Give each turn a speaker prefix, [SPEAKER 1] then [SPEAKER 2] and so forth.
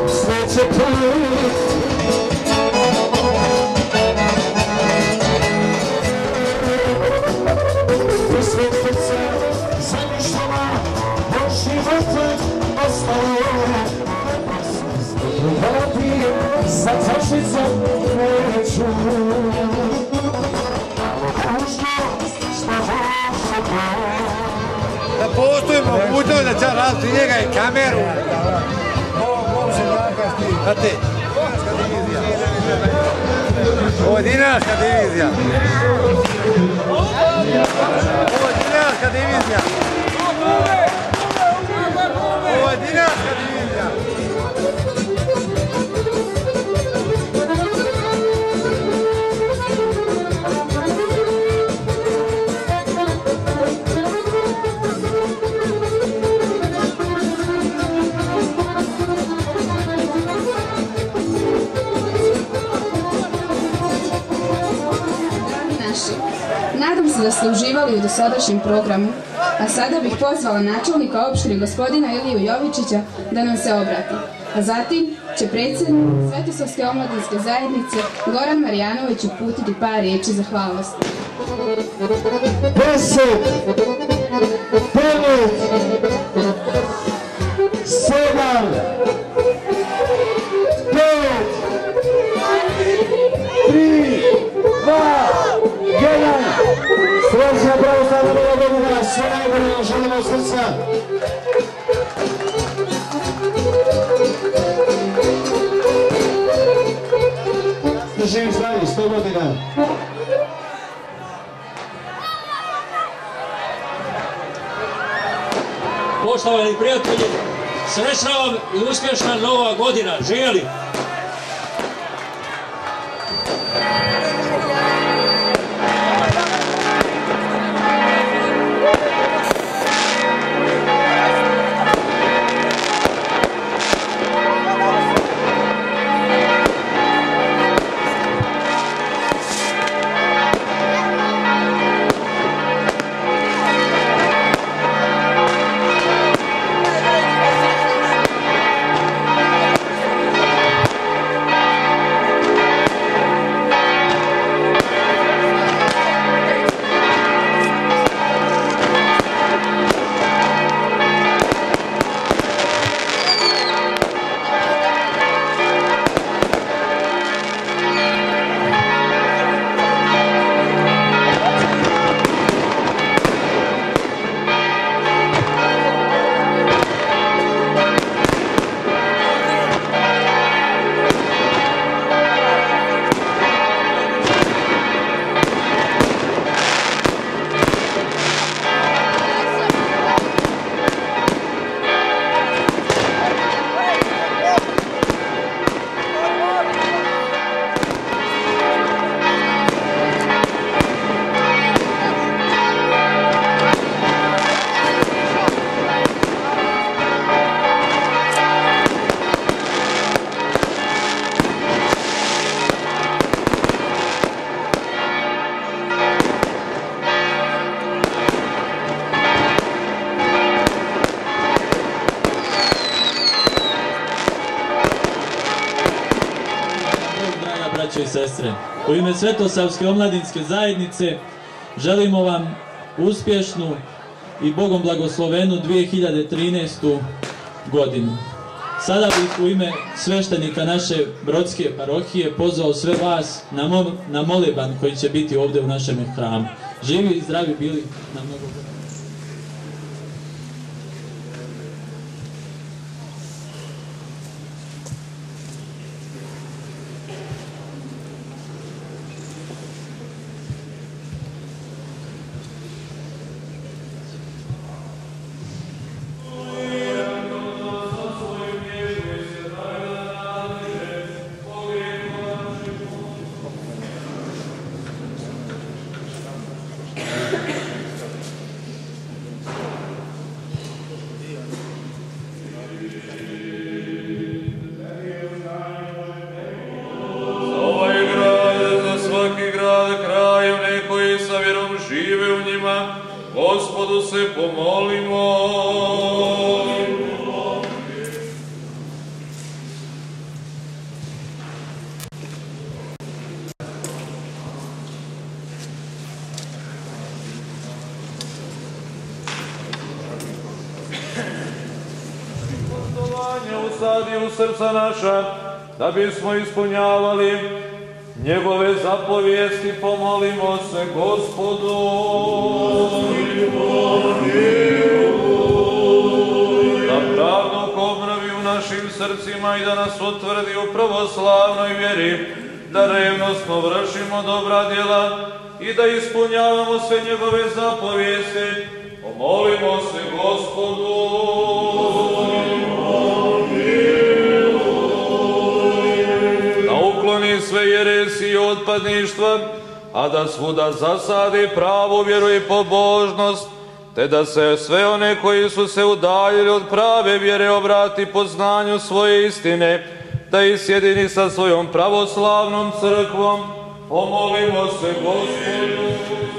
[SPEAKER 1] sreće put. U svetlice zamišljava od života ostalo. Hvala ti sa čašicom neću.
[SPEAKER 2] Da postoji mogućnost da će razli njega i kameru. Znate, ovo je dinarska divizija. Ovo je dinarska divizija. Ovo je dinarska divizija.
[SPEAKER 3] Nadam se da ste uživali u dosadašnjem programu, a sada bih pozvala načelnika opštine gospodina Iliju Jovičića da nam se obrati. A zatim će predsjednik Svetosavske omladinske zajednice Goran Marjanović uputiti par riječi zahvalnosti.
[SPEAKER 1] 10, 9, 7, 5, 3, 2, 1. Srećna pravoslavna Nova godina, sve najbolje vam želimo od srca. Da živim zdravi, 100 godina.
[SPEAKER 4] Poštovani prijatelji, srećna vam i uspješna nova godina. Živjeli!
[SPEAKER 5] braćo i sestre. U ime Svetosavske omladinske zajednice želimo vam uspješnu i Bogom blagoslovenu 2013. godinu. Sada bih u ime sveštenika naše Brodske parohije pozvao sve vas na moleban koji će biti ovdje u našem hramu. Živi i zdravi bili na mnogo godina.
[SPEAKER 6] milošću usadi u srca naša, da bismo ispunjavali njegove zapovijesti, pomolimo se Gospodu. Da pravdu obnovi u našim srcima i da nas utvrdi u pravoslavnoj vjeri, da revnosno vršimo dobra djela i da ispunjavamo sve njegove zapovijesti, pomolimo se Gospodu. Da ukloni sve jeresi i otpadništva, a da svuda zasadi pravu vjeru i pobožnost, te da se sve one koji su se udaljili od prave vjere obrati po znanju svoje istine, da ih sjedini sa svojom pravoslavnom crkvom, pomolimo se Gospodu.